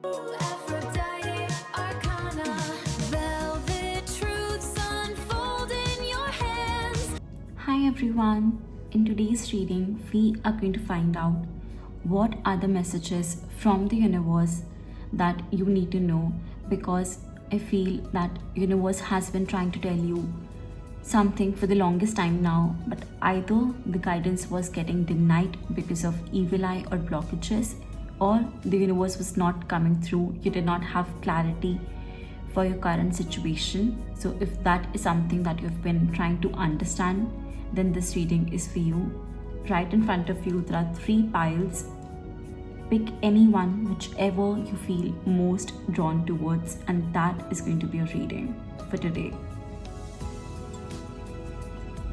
Aphrodite, Arcana, velvet truths unfold in your hands. Hi everyone, in today's reading we are going to find out what are the messages from the universe that you need to know, because I feel that universe has been trying to tell you something for the longest time now, but either the guidance was getting denied because of evil eye or blockages, or the universe was not coming through. You did not have clarity for your current situation. So if that is something that you've been trying to understand, then this reading is for you. Right in front of you there are 3 piles. Pick any one, whichever you feel most drawn towards, and that is going to be your reading for today.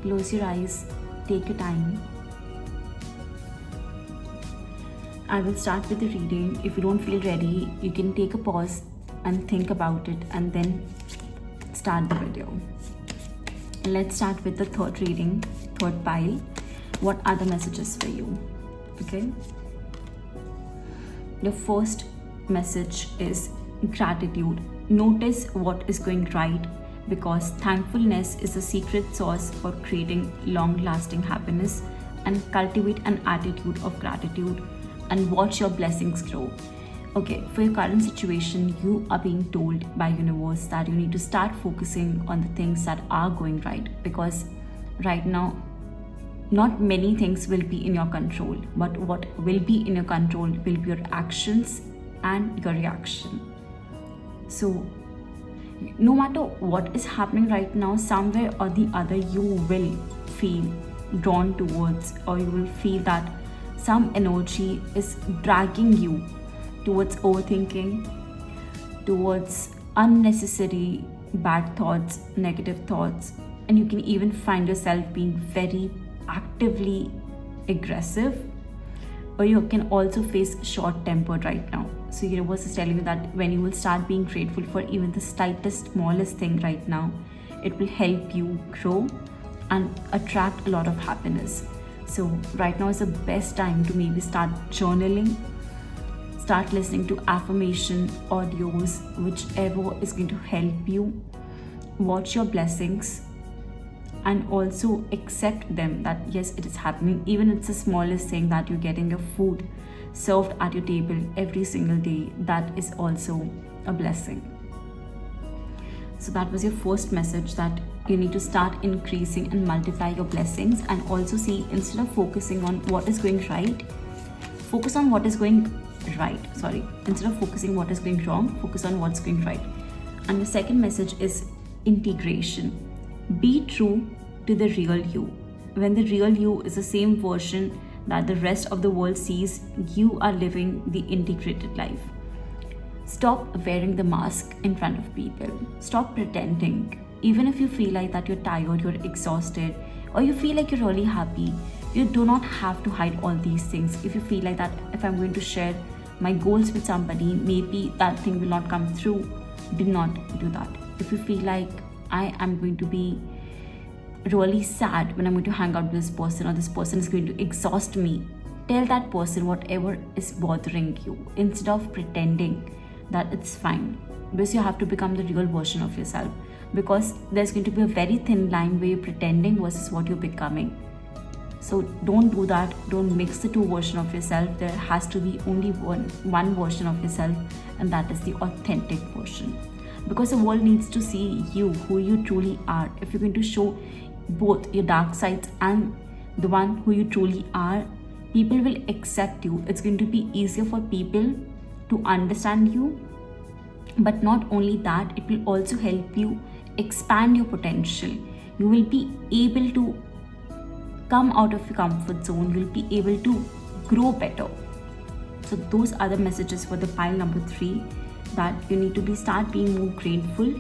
Close your eyes, take your time. I will start with the reading. If you don't feel ready, you can take a pause and think about it and then start the video. Let's start with the third reading, third pile. What are the messages for you? Okay. The first message is gratitude. Notice what is going right, because thankfulness is the secret sauce for creating long-lasting happiness, and cultivate an attitude of gratitude and watch your blessings grow. Okay, for your current situation, you are being told by universe that you need to start focusing on the things that are going right, because right now not many things will be in your control, but what will be in your control will be your actions and your reaction. So no matter what is happening right now, somewhere or the other you will feel drawn towards, or you will feel that some energy is dragging you towards overthinking, towards unnecessary bad thoughts, negative thoughts, and you can even find yourself being very actively aggressive, or you can also face short-tempered right now. So universe is telling you that when you will start being grateful for even the slightest, smallest thing right now, it will help you grow and attract a lot of happiness. So right now is the best time to maybe start journaling, start listening to affirmation audios, whichever is going to help you. Watch your blessings and also accept them, that yes, it is happening. Even it's the smallest thing that you're getting your food served at your table every single day, that is also a blessing. So that was your first message, that you need to start increasing and multiply your blessings, and also see, instead of focusing on what is going right, focus on what is going right. Instead of focusing what is going wrong, focus on what's going right. And the second message is integration. Be true to the real you. When the real you is the same version that the rest of the world sees, you are living the integrated life. Stop wearing the mask in front of people. Stop pretending. Even if you feel like that you're tired, you're exhausted, or you feel like you're really happy, you do not have to hide all these things. If you feel like that, if I'm going to share my goals with somebody, maybe that thing will not come through, do not do that. If you feel like I am going to be really sad when I'm going to hang out with this person, or this person is going to exhaust me, tell that person whatever is bothering you, instead of pretending that it's fine. Because you have to become the real version of yourself, because there's going to be a very thin line where you're pretending versus what you're becoming. So don't do that. Don't mix the two versions of yourself. There has to be only one version of yourself, and that is the authentic version. Because the world needs to see you, who you truly are. If you're going to show both your dark sides and the one who you truly are, people will accept you. It's going to be easier for people to understand you. But not only that, it will also help you expand your potential. You will be able to come out of your comfort zone. You'll be able to grow better. So those are the messages for the pile number 3, that you need to start being more grateful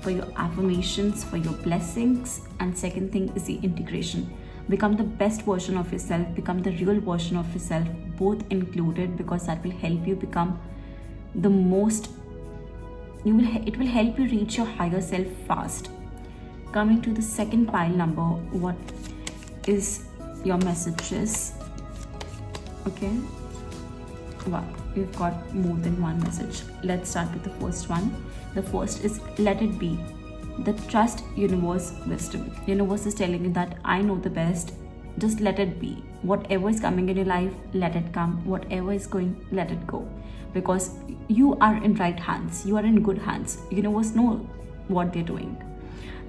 for your affirmations, for your blessings. And second thing is the integration. Become the best version of yourself, become the real version of yourself, both included, because that will help you become the most, it will help you reach your higher self fast. Coming to the second pile number, what is your messages? Okay, wow. we've got more than one message. Let's start with the first one. The first is let it be. The trust universe wisdom. Universe is telling you that I know the best. Just let it be. Whatever is coming in your life, let it come. Whatever is going, let it go. Because you are in right hands. You are in good hands. Universe know what they're doing.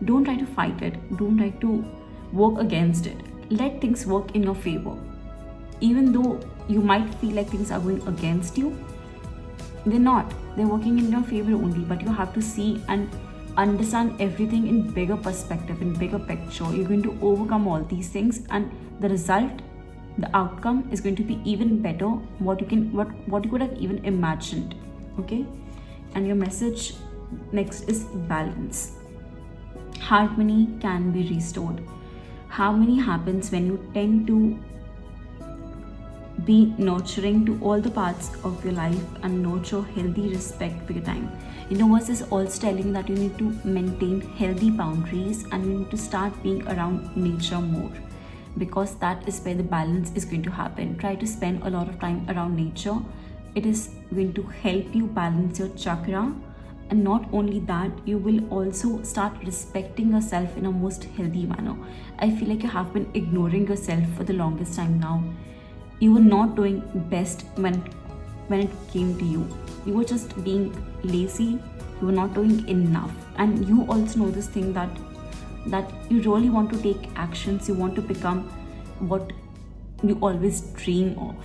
Don't try to fight it. Don't try to work against it. Let things work in your favor. Even though you might feel like things are going against you, they're not. They're working in your favor only. But you have to see and understand everything in bigger perspective, in bigger picture. You're going to overcome all these things, and the result, the outcome is going to be even better what you could have even imagined. Okay? And your message next is balance. Harmony can be restored. Harmony happens when you tend to be nurturing to all the parts of your life and nurture healthy respect for your time. Universe is also telling you that you need to maintain healthy boundaries and you need to start being around nature more, because that is where the balance is going to happen. Try to spend a lot of time around nature. It is going to help you balance your chakra, and not only that, you will also start respecting yourself in a most healthy manner. I feel like you have been ignoring yourself for the longest time now. You were not doing best when it came to you. You were just being lazy. You were not doing enough. And you also know this thing that you really want to take actions. You want to become what you always dream of.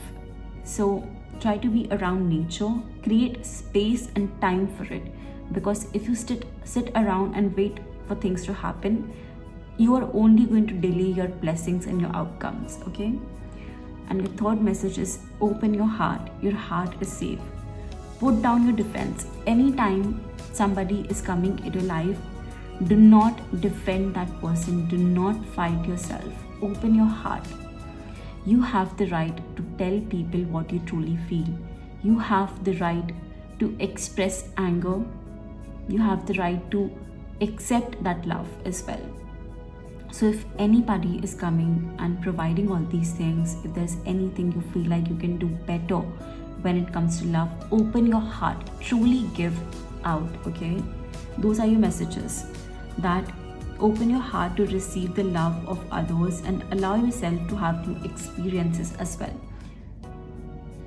So try to be around nature. Create space and time for it. Because if you sit around and wait for things to happen, you are only going to delay your blessings and your outcomes. Okay? And the third message is open your heart. Your heart is safe. Put down your defense. Anytime somebody is coming into your life, do not defend that person. Do not fight yourself. Open your heart. You have the right to tell people what you truly feel. You have the right to express anger. You have the right to accept that love as well. So if anybody is coming and providing all these things, if there's anything you feel like you can do better when it comes to love, open your heart, truly give out, okay? Those are your messages. That open your heart to receive the love of others and allow yourself to have new experiences as well.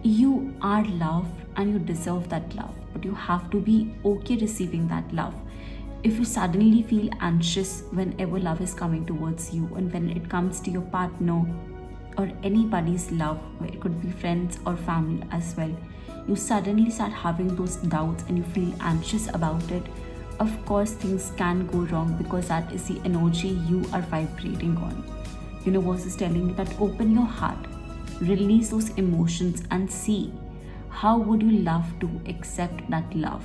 You are loved and you deserve that love, but you have to be okay receiving that love. If you suddenly feel anxious whenever love is coming towards you, and when it comes to your partner or anybody's love, it could be friends or family as well, you suddenly start having those doubts and you feel anxious about it, of course things can go wrong, because that is the energy you are vibrating on. Universe is telling you that open your heart, release those emotions and see how would you love to accept that love.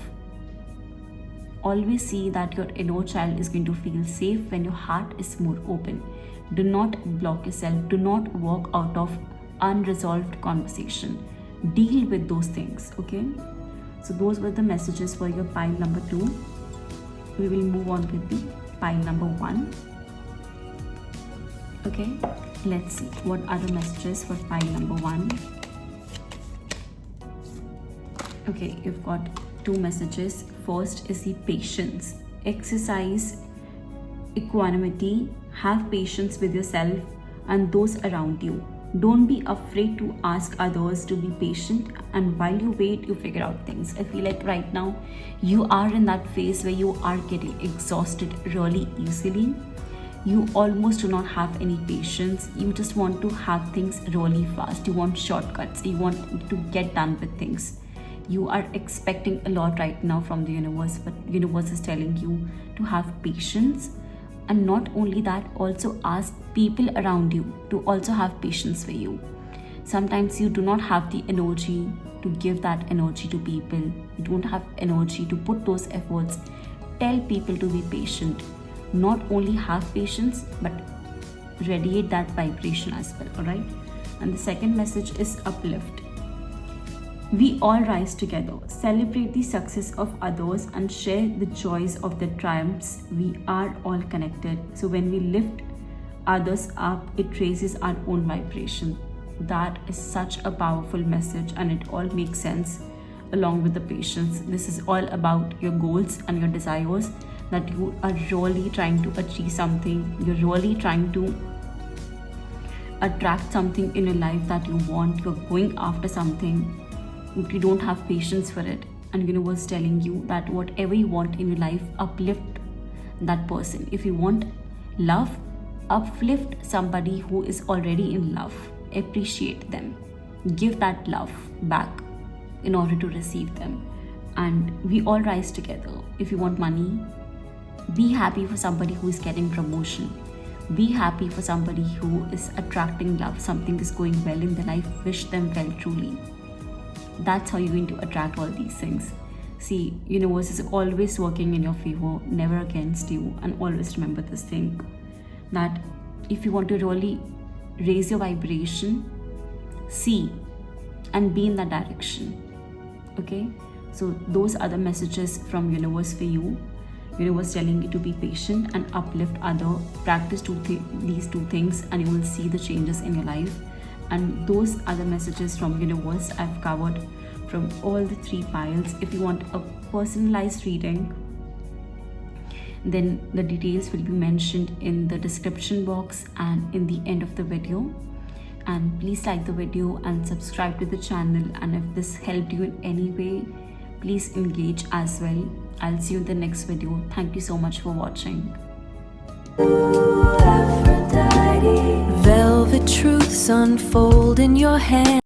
Always see that your inner child is going to feel safe when your heart is more open. Do not block yourself. Do not walk out of unresolved conversation. Deal with those things, okay? So those were the messages for your pile number 2. We will move on with the pile number 1. Okay, let's see what are the messages for pile number 1. Okay, you've got 2 messages. First is the patience. Exercise equanimity. Have patience with yourself and those around you. Don't be afraid to ask others to be patient, and while you wait, you figure out things. I feel like right now you are in that phase where you are getting exhausted really easily. You almost do not have any patience. You just want to have things really fast. You want shortcuts. You want to get done with things. You are expecting a lot right now from the universe, but the universe is telling you to have patience. And not only that, also ask people around you to also have patience for you. Sometimes you do not have the energy to give that energy to people. You don't have energy to put those efforts. Tell people to be patient. Not only have patience, but radiate that vibration as well, alright? And the second message is uplift. We all rise together, celebrate the success of others and share the joys of their triumphs. We are all connected. So when we lift others up, it raises our own vibration. That is such a powerful message, and it all makes sense along with the patience. This is all about your goals and your desires, that you are really trying to achieve something. You're really trying to attract something in your life that you want. You're going after something, but you don't have patience for it. And universe is telling you that whatever you want in your life, uplift that person. If you want love, uplift somebody who is already in love. Appreciate them. Give that love back in order to receive them. And we all rise together. If you want money, be happy for somebody who is getting promotion. Be happy for somebody who is attracting love. Something is going well in their life. Wish them well truly. That's how you're going to attract all these things. See, universe is always working in your favor, never against you. And always remember this thing, that if you want to really raise your vibration, see and be in that direction. Okay, so those are the messages from universe for you. Universe telling you to be patient and uplift other. Practice these two things, and you will see the changes in your life. And those are the messages from universe I've covered from all the 3 piles. If you want a personalized reading, then the details will be mentioned in the description box and in the end of the video. And please like the video and subscribe to the channel. And if this helped you in any way, please engage as well. I'll see you in the next video. Thank you so much for watching. Velvet truths unfold in your hand.